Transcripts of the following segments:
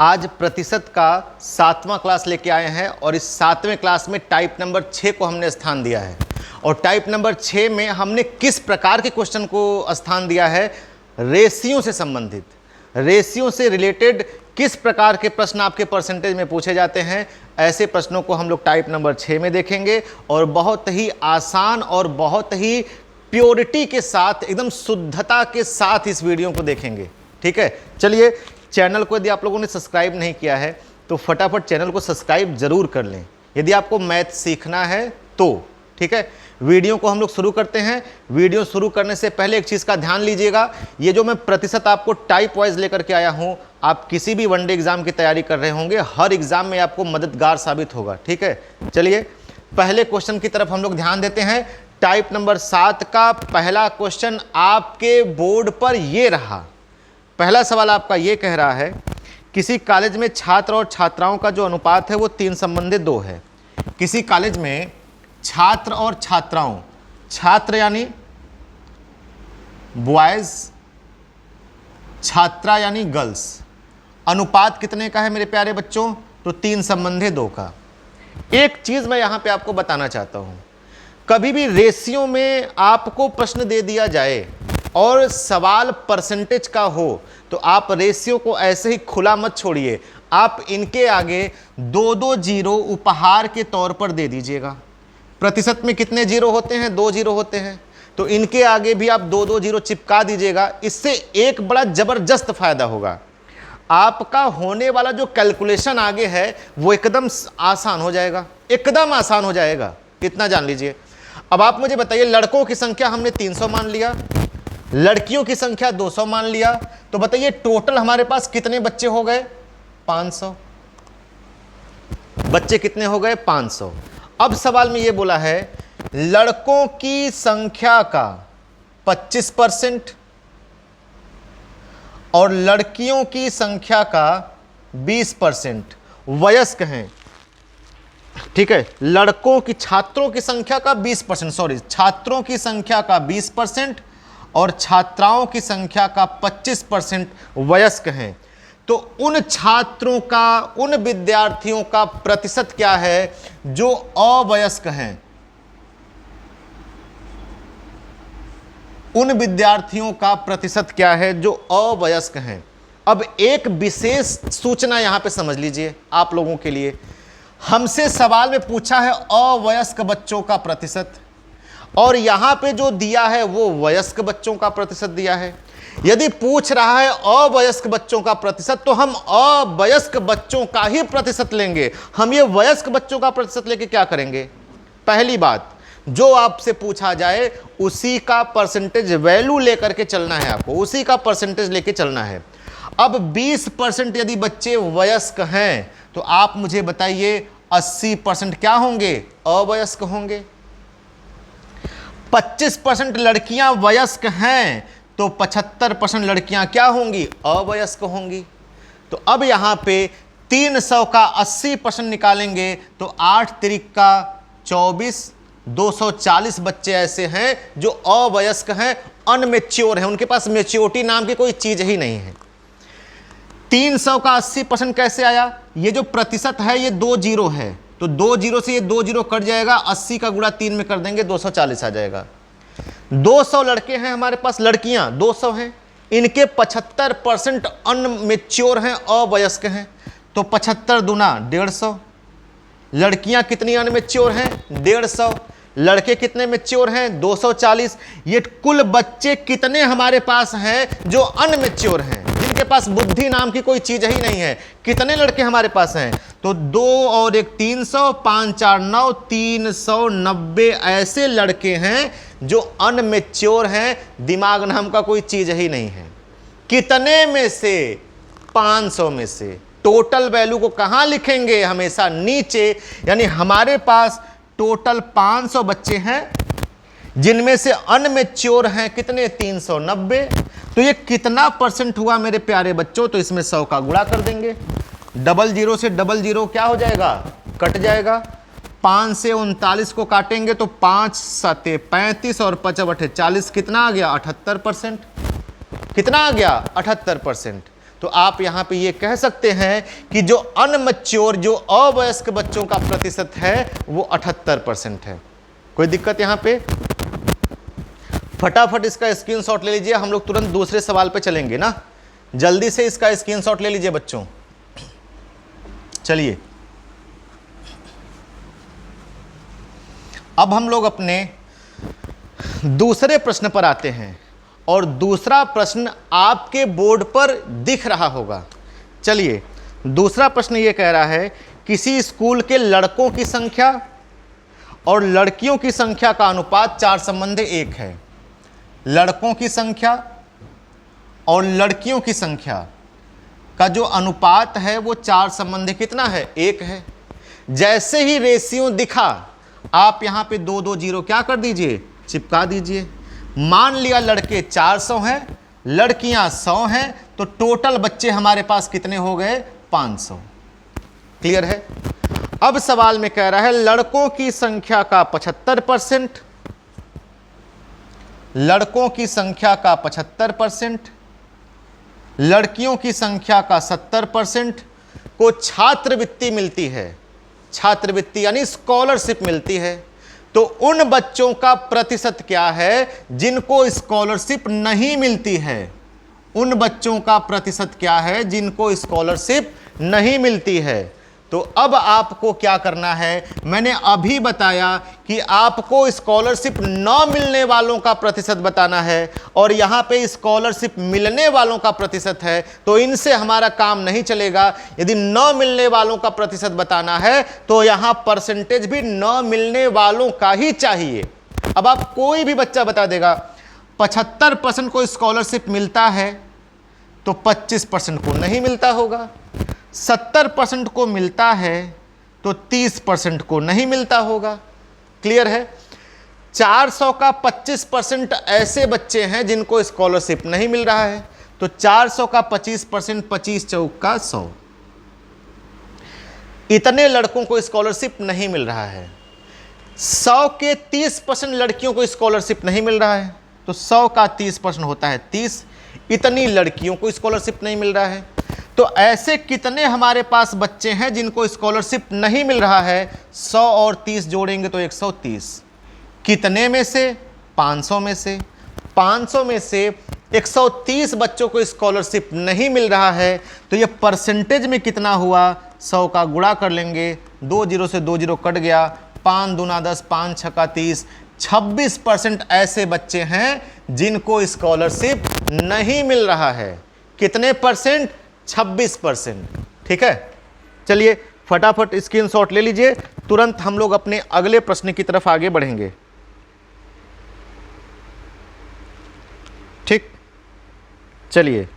आज प्रतिशत का 7वां क्लास लेके आए हैं और इस 7वें क्लास में टाइप नंबर 6 को हमने स्थान दिया है। और टाइप नंबर 6 में हमने किस प्रकार के क्वेश्चन को स्थान दिया है? रेशियो से संबंधित, रेशियो से रिलेटेड किस प्रकार के प्रश्न आपके परसेंटेज में पूछे जाते हैं, ऐसे प्रश्नों को हम लोग टाइप नंबर 6 में देखेंगे और बहुत ही आसान और बहुत ही प्योरिटी के साथ, एकदम शुद्धता के साथ इस वीडियो को देखेंगे। ठीक है, चलिए चैनल को यदि आप लोगों ने सब्सक्राइब नहीं किया है तो फटाफट चैनल को सब्सक्राइब जरूर कर लें यदि आपको मैथ सीखना है तो। ठीक है, वीडियो को हम लोग शुरू करते हैं। वीडियो शुरू करने से पहले एक चीज़ का ध्यान लीजिएगा, ये जो मैं प्रतिशत आपको टाइप वाइज लेकर के आया हूँ, आप किसी भी वनडे एग्जाम की तैयारी कर रहे होंगे, हर एग्जाम में आपको मददगार साबित होगा। ठीक है, चलिए पहले क्वेश्चन की तरफ हम लोग ध्यान देते हैं। टाइप नंबर 7 का पहला क्वेश्चन आपके बोर्ड पर ये रहा। पहला सवाल आपका ये कह रहा है, किसी कॉलेज में छात्र और छात्राओं का जो अनुपात है वो 3:2 है। किसी कॉलेज में छात्र और छात्राओं, छात्र यानी बॉयज, छात्रा यानी गर्ल्स, अनुपात कितने का है मेरे प्यारे बच्चों? तो 3:2 का। एक चीज मैं यहां पे आपको बताना चाहता हूं, कभी भी रेशियो में आपको प्रश्न दे दिया जाए और सवाल परसेंटेज का हो तो आप रेशियो को ऐसे ही खुला मत छोड़िए, आप इनके आगे 2-2 जीरो उपहार के तौर पर दे दीजिएगा। प्रतिशत में कितने जीरो होते हैं? 2 जीरो होते हैं, तो इनके आगे भी आप 2-2 जीरो चिपका दीजिएगा। इससे एक बड़ा जबरदस्त फायदा होगा, आपका होने वाला जो कैलकुलेशन आगे है वो एकदम आसान हो जाएगा, एकदम आसान हो जाएगा, इतना जान लीजिए। अब आप मुझे बताइए, लड़कों की संख्या हमने 300 मान लिया, लड़कियों की संख्या 200 मान लिया, तो बताइए टोटल हमारे पास कितने बच्चे हो गए? 500 बच्चे कितने हो गए? 500। अब सवाल में ये बोला है लड़कों की संख्या का 25% और लड़कियों की संख्या का 20%, वयस्क हैं। ठीक है, लड़कों की, छात्रों की संख्या का 20%, सॉरी, छात्रों की संख्या का 20% और छात्राओं की संख्या का 25% वयस्क हैं। तो उन छात्रों का, उन विद्यार्थियों का प्रतिशत क्या है जो अवयस्क हैं? उन विद्यार्थियों का प्रतिशत क्या है जो अवयस्क हैं? अब एक विशेष सूचना यहां पे समझ लीजिए आप लोगों के लिए, हमसे सवाल में पूछा है अवयस्क बच्चों का प्रतिशत और यहां पे जो दिया है वो वयस्क बच्चों का प्रतिशत दिया है। यदि पूछ रहा है अवयस्क बच्चों का प्रतिशत तो हम अवयस्क बच्चों का ही प्रतिशत लेंगे, हम ये वयस्क बच्चों का प्रतिशत लेके क्या करेंगे? पहली बात, जो आपसे पूछा जाए उसी का परसेंटेज वैल्यू लेकर के चलना है, आपको उसी का परसेंटेज लेके चलना है। अब 20% यदि बच्चे वयस्क हैं तो आप मुझे बताइए 80% क्या होंगे? अवयस्क होंगे। 25% लड़कियां वयस्क हैं तो 75% लड़कियां क्या होंगी? अवयस्क होंगी। तो अब यहां पे 300 का 80% निकालेंगे तो 8 तिरिक का 24, 240 बच्चे ऐसे हैं जो अवयस्क हैं, अनमेच्योर हैं, उनके पास मेच्योरिटी नाम की कोई चीज ही नहीं है। 300 का 80% कैसे आया? ये जो प्रतिशत है ये 2 जीरो है, तो 2 जीरो से ये 2 जीरो कट जाएगा, 80 का गुणा 3 में कर देंगे 240 आ जाएगा। 200 लड़के हैं हमारे पास, लड़कियां 200 हैं, इनके 75% अनमेच्योर हैं, अवयस्क हैं, तो 75 दूना 150। लड़कियां कितनी अनमेच्योर हैं? 150। लड़के कितने मेच्योर हैं? 240। ये कुल बच्चे कितने हमारे पास हैं जो अनमेच्योर हैं, जिनके पास बुद्धि नाम की कोई चीज ही नहीं है? कितने लड़के हमारे पास हैं? तो 2 और 1 300, 5 4 9, 390 ऐसे लड़के हैं जो अनमेच्योर हैं, दिमाग नाम का कोई चीज ही नहीं है। कितने में से? 500 में से। टोटल वैल्यू को कहां लिखेंगे? हमेशा नीचे, यानी हमारे पास टोटल 500 बच्चे हैं जिनमें से अनमेच्योर हैं कितने? 390। तो ये कितना परसेंट हुआ मेरे प्यारे बच्चों? तो इसमें 100 का गुणा कर देंगे, डबल जीरो से डबल जीरो क्या हो जाएगा? कट जाएगा। 5 से 39 को काटेंगे तो 5 7 35 और 5 8 40, कितना आ गया? 78%। कितना आ गया? 78%। तो आप यहां पे ये कह सकते हैं कि जो अनमच्योर, जो अवयस्क बच्चों का प्रतिशत है वो 78% है। कोई दिक्कत यहां पे? फटाफट इसका स्क्रीनशॉट ले लीजिए, हम लोग तुरंत दूसरे सवाल पे चलेंगे ना। जल्दी से इसका स्क्रीनशॉट ले लीजिए बच्चों। चलिए अब हम लोग अपने दूसरे प्रश्न पर आते हैं, और दूसरा प्रश्न आपके बोर्ड पर दिख रहा होगा। चलिए, दूसरा प्रश्न ये कह रहा है किसी स्कूल के लड़कों की संख्या और लड़कियों की संख्या का अनुपात 4:1 है। लड़कों की संख्या और लड़कियों की संख्या का जो अनुपात है वो 4:1 कितना है? 1 है। जैसे ही रेशियो दिखा, आप यहां पे 2 2 0 क्या कर दीजिए? चिपका दीजिए। मान लिया लड़के 400 हैं, लड़कियां 100 हैं, तो टोटल बच्चे हमारे पास कितने हो गए? 500। क्लियर है? अब सवाल में कह रहा है लड़कों की संख्या का 75%, लड़कों की संख्या का 75%, लड़कियों की संख्या का 70% को छात्रवृत्ति मिलती है। छात्रवृत्ति यानी स्कॉलरशिप मिलती है। तो उन बच्चों का प्रतिशत क्या है जिनको स्कॉलरशिप नहीं मिलती है? उन बच्चों का प्रतिशत क्या है जिनको स्कॉलरशिप नहीं मिलती है? तो अब आपको क्या करना है? मैंने अभी बताया कि आपको स्कॉलरशिप न मिलने वालों का प्रतिशत बताना है, और यहां पे स्कॉलरशिप मिलने वालों का प्रतिशत है, तो इनसे हमारा काम नहीं चलेगा। यदि न मिलने वालों का प्रतिशत बताना है तो यहां परसेंटेज भी न मिलने वालों का ही चाहिए। अब आप कोई भी बच्चा बता देगा 75% को स्कॉलरशिप मिलता है, तो 25% को नहीं मिलता होगा। 70% को मिलता है तो 30% को नहीं मिलता होगा। क्लियर है? 400 का 25% ऐसे बच्चे हैं जिनको स्कॉलरशिप नहीं मिल रहा है, तो 400 का 25%, 25 चौक का 100। इतने लड़कों को स्कॉलरशिप नहीं मिल रहा है। 100 के 30% लड़कियों को स्कॉलरशिप नहीं मिल रहा है, तो 100 का 30% होता है 30। इतनी लड़कियों को स्कॉलरशिप नहीं मिल रहा है, तो ऐसे कितने हमारे पास बच्चे हैं जिनको स्कॉलरशिप नहीं मिल रहा है? 100 और 30 जोड़ेंगे तो 130। कितने में से? 500 में से। 500 में से 130 बच्चों को स्कॉलरशिप नहीं मिल रहा है, तो ये परसेंटेज में कितना हुआ? 100 का गुणा कर लेंगे, 2 0 से 2 0 कट गया, 5 दूना 10, 5 छक्का 30। 26% ऐसे बच्चे हैं जिनको स्कॉलरशिप नहीं मिल रहा है। कितने परसेंट? 26%। ठीक है, चलिए फटाफट स्क्रीनशॉट ले लीजिए, तुरंत हम लोग अपने अगले प्रश्न की तरफ आगे बढ़ेंगे। ठीक, चलिए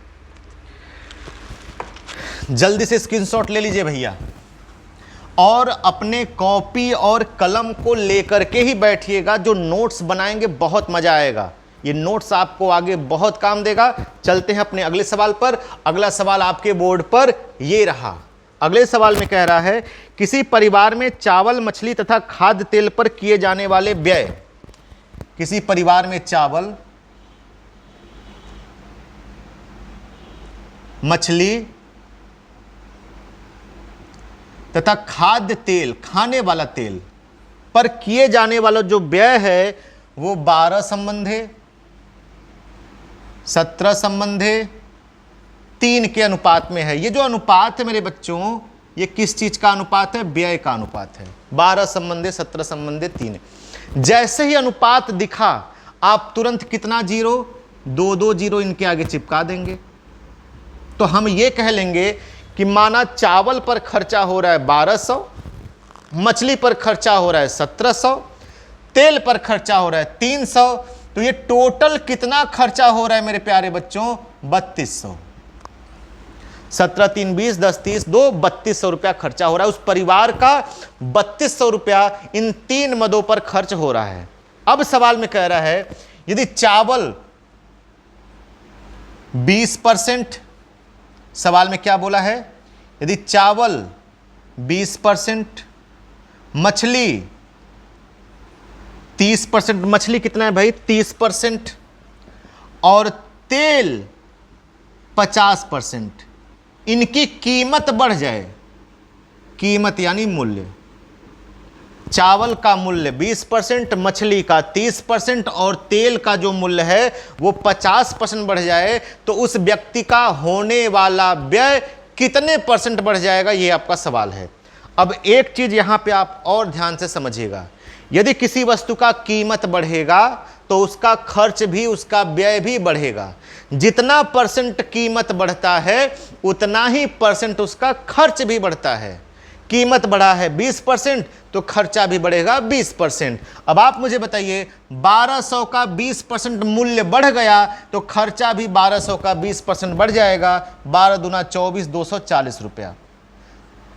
जल्दी से स्क्रीनशॉट ले लीजिए भैया, और अपने कॉपी और कलम को लेकर के ही बैठिएगा। जो नोट्स बनाएंगे बहुत मजा आएगा, ये नोट्स आपको आगे बहुत काम देगा। चलते हैं अपने अगले सवाल पर। अगला सवाल आपके बोर्ड पर ये रहा। अगले सवाल में कह रहा है किसी परिवार में चावल, मछली तथा खाद्य तेल पर किए जाने वाले व्यय। किसी परिवार में चावल, मछली तथा खाद्य तेल, खाने वाला तेल पर किए जाने वाला जो व्यय है वो 12 संबंधे, 17 संबंधे, 3 के अनुपात में है। ये जो अनुपात है मेरे बच्चों, ये किस चीज का अनुपात है? व्यय का अनुपात है। 12 संबंधे, 17 संबंधे, 3। जैसे ही अनुपात दिखा, आप तुरंत कितना जीरो? 2 2 जीरो इनके आगे चिपका देंगे। तो हम ये कह लेंगे कि माना चावल पर खर्चा हो रहा है 1200, मछली पर खर्चा हो रहा है 1700, तेल पर खर्चा हो रहा है 300, तो ये टोटल कितना खर्चा हो रहा है मेरे प्यारे बच्चों? 3200। 17 3 20, 10 30, 2 3200 रुपया खर्चा हो रहा है। उस परिवार का 3200 रुपया इन 3 मदों पर खर्च हो रहा है। अब सवाल में कह रहा है यदि चावल 20%, सवाल में क्या बोला है? यदि चावल 20%, मछली 30%, मछली कितना है भाई? 30%, और तेल 50%। इनकी कीमत बढ़ जाए, कीमत यानी मूल्य, चावल का मूल्य 20%, मछली का 30% और तेल का जो मूल्य है वो 50% बढ़ जाए, तो उस व्यक्ति का होने वाला व्यय कितने परसेंट बढ़ जाएगा, ये आपका सवाल है। अब एक चीज यहां पे आप और ध्यान से समझिएगा, यदि किसी वस्तु का कीमत बढ़ेगा तो उसका खर्च भी, उसका व्यय भी बढ़ेगा। जितना परसेंट कीमत बढ़ता है उतना ही परसेंट उसका खर्च भी बढ़ता है। कीमत बढ़ा है 20% तो खर्चा भी बढ़ेगा 20%। अब आप मुझे बताइए 1200 का 20% मूल्य बढ़ गया तो खर्चा भी 1200 का 20% बढ़ जाएगा। 12 दूना 24, 240 रुपया।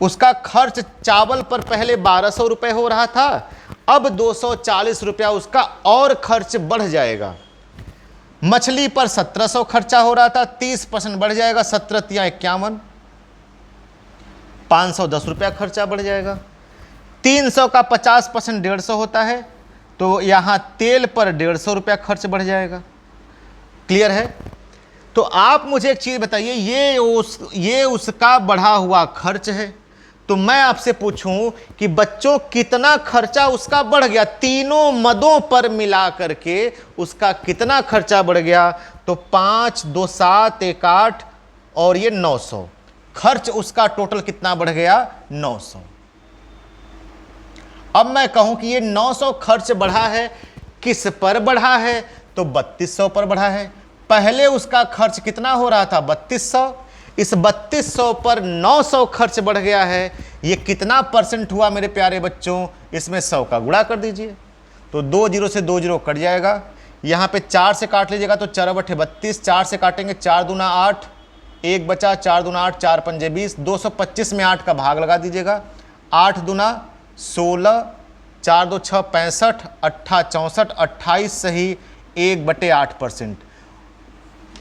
उसका खर्च चावल पर पहले 1200 रुपये हो रहा था, अब 240 रुपया उसका और खर्च बढ़ जाएगा। मछली पर 1700 खर्चा हो रहा था, 30% बढ़ जाएगा, 17 × 51, 510 रुपया खर्चा बढ़ जाएगा। 300 का 50% 150 होता है, तो यहां तेल पर 150 रुपया खर्च बढ़ जाएगा। क्लियर है? तो आप मुझे एक चीज बताइए, ये उसका बढ़ा हुआ खर्च है, तो मैं आपसे पूछूं कि बच्चों कितना खर्चा उसका बढ़ गया, तीनों मदों पर मिला करके उसका कितना खर्चा बढ़ गया? तो 5, 2, 7, 1, 8 और ये 900, खर्च उसका टोटल कितना बढ़ गया? 900। अब मैं कहूं कि ये 900 खर्च बढ़ा है, किस पर बढ़ा है? तो 3200 पर बढ़ा है। पहले उसका खर्च कितना हो रहा था? 3200। इस 3200 पर 900 खर्च बढ़ गया है। ये कितना परसेंट हुआ मेरे प्यारे बच्चों? इसमें 100 का गुणा कर दीजिए, तो 2 0 से 2 0 कट जाएगा। यहाँ पे 4 से काट लीजिएगा तो 4/32, 4 से काटेंगे 4 दूना 8, 1 बचा, 4 दूना 8, 4 पंजे 20, 225 में 8 का भाग लगा दीजिएगा। 8 दूना 16, 4 2 6 65, 8 64, 28 सही 1/8%।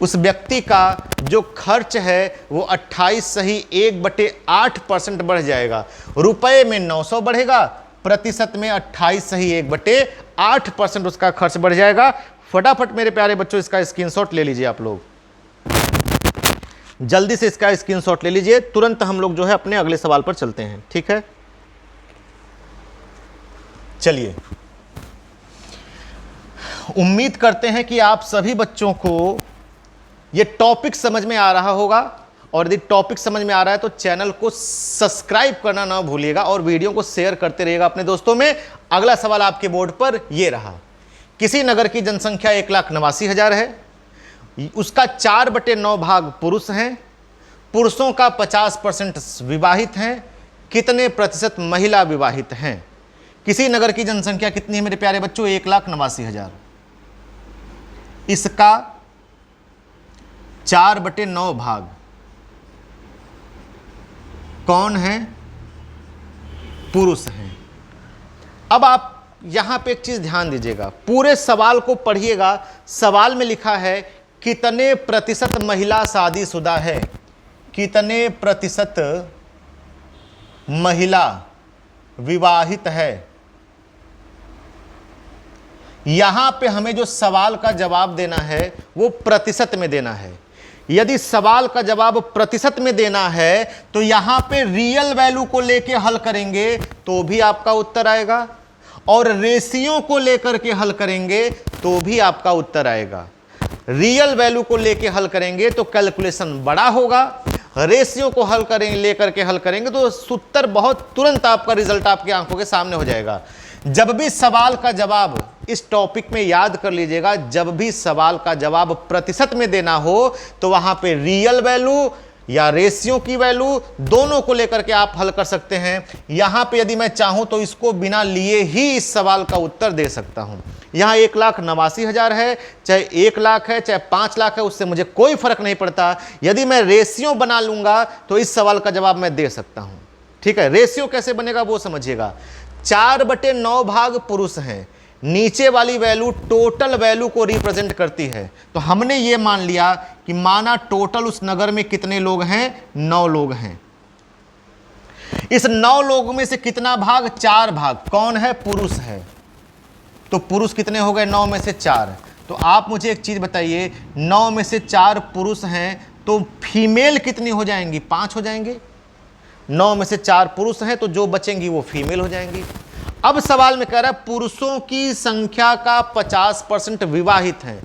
उस व्यक्ति का जो खर्च है वो 28 सही 1/8% बढ़ जाएगा। रुपए में 900 बढ़ेगा, प्रतिशत में 28 सही 1/8% उसका खर्च बढ़ जाएगा। फटाफट मेरे प्यारे बच्चों इसका स्क्रीनशॉट ले लीजिए। आप लोग जल्दी से इसका स्क्रीनशॉट ले लीजिए, तुरंत हम लोग जो है अपने अगले सवाल पर चलते हैं। ठीक है, चलिए। उम्मीद करते हैं कि आप सभी बच्चों को ये टॉपिक समझ में आ रहा होगा, और यदि टॉपिक समझ में आ रहा है तो चैनल को सब्सक्राइब करना ना भूलिएगा और वीडियो को शेयर करते रहिएगा अपने दोस्तों में। अगला सवाल आपके बोर्ड पर ये रहा, किसी नगर की जनसंख्या 1,89,000 है, उसका 4/9 भाग पुरुष हैं, पुरुषों का 50% विवाहित हैं, कितने प्रतिशत महिला विवाहित हैं? किसी नगर की जनसंख्या कितनी है मेरे प्यारे बच्चों? 1,89,000। इसका 4/9 भाग कौन है? पुरुष हैं। अब आप यहां पे एक चीज ध्यान दीजिएगा, पूरे सवाल को पढ़िएगा। सवाल में लिखा है कितने प्रतिशत महिला शादीशुदा है, कितने प्रतिशत महिला विवाहित है। यहां पे हमें जो सवाल का जवाब देना है वो प्रतिशत में देना है। यदि सवाल का जवाब प्रतिशत में देना है तो यहां पे रियल वैल्यू को लेके हल करेंगे तो भी आपका उत्तर आएगा, और रेशियो को लेकर के हल करेंगे तो भी आपका उत्तर आएगा। रियल वैल्यू को लेके हल करेंगे तो कैलकुलेशन बड़ा होगा, रेशियो को हल करेंगे लेकर के हल करेंगे तो उत्तर बहुत तुरंत आपका रिजल्ट आपकी आंखों के सामने हो जाएगा। जब भी सवाल का जवाब, इस टॉपिक में याद कर लीजिएगा, जब भी सवाल का जवाब प्रतिशत में देना हो तो वहां पे रियल वैल्यू या रेशियो की वैल्यू दोनों को लेकर के आप हल कर सकते हैं। यहां पे यदि मैं चाहूं तो इसको बिना लिए ही इस सवाल का उत्तर दे सकता हूं। यहां 1,89,000 है, चाहे 1 लाख है, चाहे 5 लाख है, उससे मुझे कोई फर्क नहीं पड़ता। यदि मैं रेशियो बना लूंगा तो इस सवाल का जवाब मैं दे सकता हूं। ठीक है, रेशियो कैसे बनेगा वो समझिएगा। 4/9 भाग पुरुष हैं, नीचे वाली वैल्यू टोटल वैल्यू को रिप्रेजेंट करती है। तो हमने ये मान लिया कि माना टोटल उस नगर में कितने लोग हैं? 9 लोग हैं। इस 9 लोगों में से कितना भाग? 4 भाग कौन है? पुरुष है। तो पुरुष कितने हो गए? 9 में से 4। तो आप मुझे एक चीज बताइए, 9 में से 4 पुरुष हैं तो फीमेल कितनी हो जाएंगी? 5 हो जाएंगे। 9 में से 4 पुरुष हैं, तो जो बचेंगी वो फीमेल हो जाएंगी। अब सवाल में कह रहा है पुरुषों की संख्या का 50% विवाहित हैं,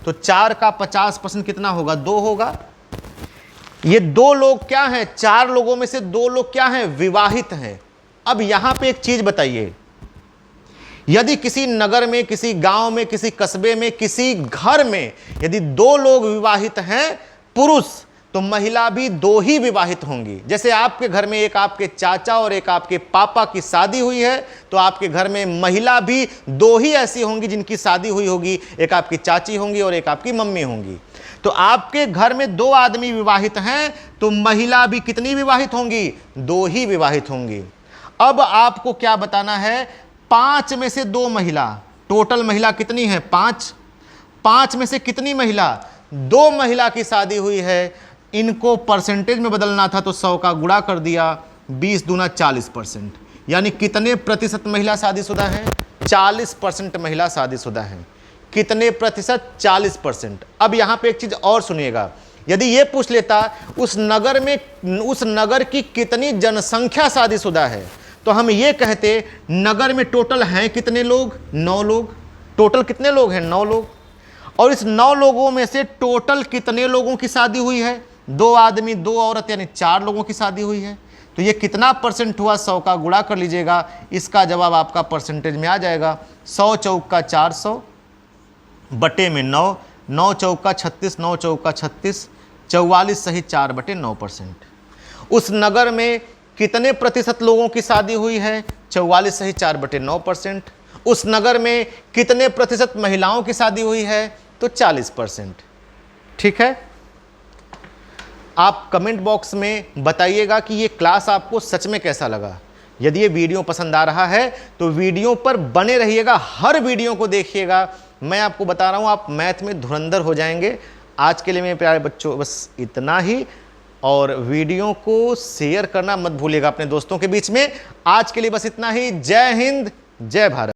तो 4 का 50% कितना होगा? 2 होगा। ये 2 लोग क्या हैं? 4 लोगों में से 2 लोग क्या हैं? विवाहित हैं। अब यहां पे एक चीज बताइए, यदि किसी नगर में, किसी गांव में, किसी कस्बे में, किसी घर में यदि 2 लोग विवाहित हैं पुरुष, तो महिला भी 2 ही विवाहित होंगी। जैसे आपके घर में एक आपके चाचा और एक आपके पापा की शादी हुई है, तो आपके घर में महिला भी 2 ही ऐसी होंगी जिनकी शादी हुई होगी, एक आपकी चाची होंगी और एक आपकी मम्मी होंगी। तो आपके घर में 2 आदमी विवाहित हैं, तो महिला भी कितनी विवाहित होंगी? 2 ही विवाहित होंगी। अब आपको क्या बताना है? 5 में से 2 महिला, टोटल महिला कितनी है? 5। 5 में से कितनी महिला? 2 महिला की शादी हुई है। इनको परसेंटेज में बदलना था, तो 100 का गुणा कर दिया, 20 दूना 40%। यानी कितने प्रतिशत महिला शादीशुदा हैं? 40% महिला शादीशुदा हैं। कितने प्रतिशत? 40%। अब यहां पे एक चीज और सुनिएगा, यदि ये पूछ लेता उस नगर की कितनी जनसंख्या शादीशुदा है, तो हम ये कहते नगर में टोटल हैं कितने लोग? 9 लोग। टोटल कितने लोग हैं? 9 लोग। और इस 9 लोगों में से टोटल कितने लोगों की शादी हुई है? 2 आदमी 2 औरत, यानी 4 लोगों की शादी हुई है। तो ये कितना परसेंट हुआ? 100 का गुणा कर लीजिएगा, इसका जवाब आपका परसेंटेज में आ जाएगा। 100 चौका 400 बटे में 9, 9 चौका 36, 9 चौका 36, 44 सही 4/9%। उस नगर में कितने प्रतिशत लोगों की शादी हुई है? 44 सही 4/9%। उस नगर में कितने प्रतिशत महिलाओं की शादी हुई है? तो 40%। ठीक है, आप कमेंट बॉक्स में बताइएगा कि ये क्लास आपको सच में कैसा लगा। यदि ये वीडियो पसंद आ रहा है तो वीडियो पर बने रहिएगा, हर वीडियो को देखिएगा। मैं आपको बता रहा हूँ आप मैथ में धुरंधर हो जाएंगे। आज के लिए मेरे प्यारे बच्चों बस इतना ही, और वीडियो को शेयर करना मत भूलिएगा अपने दोस्तों के बीच में। आज के लिए बस इतना ही। जय हिंद, जय भारत।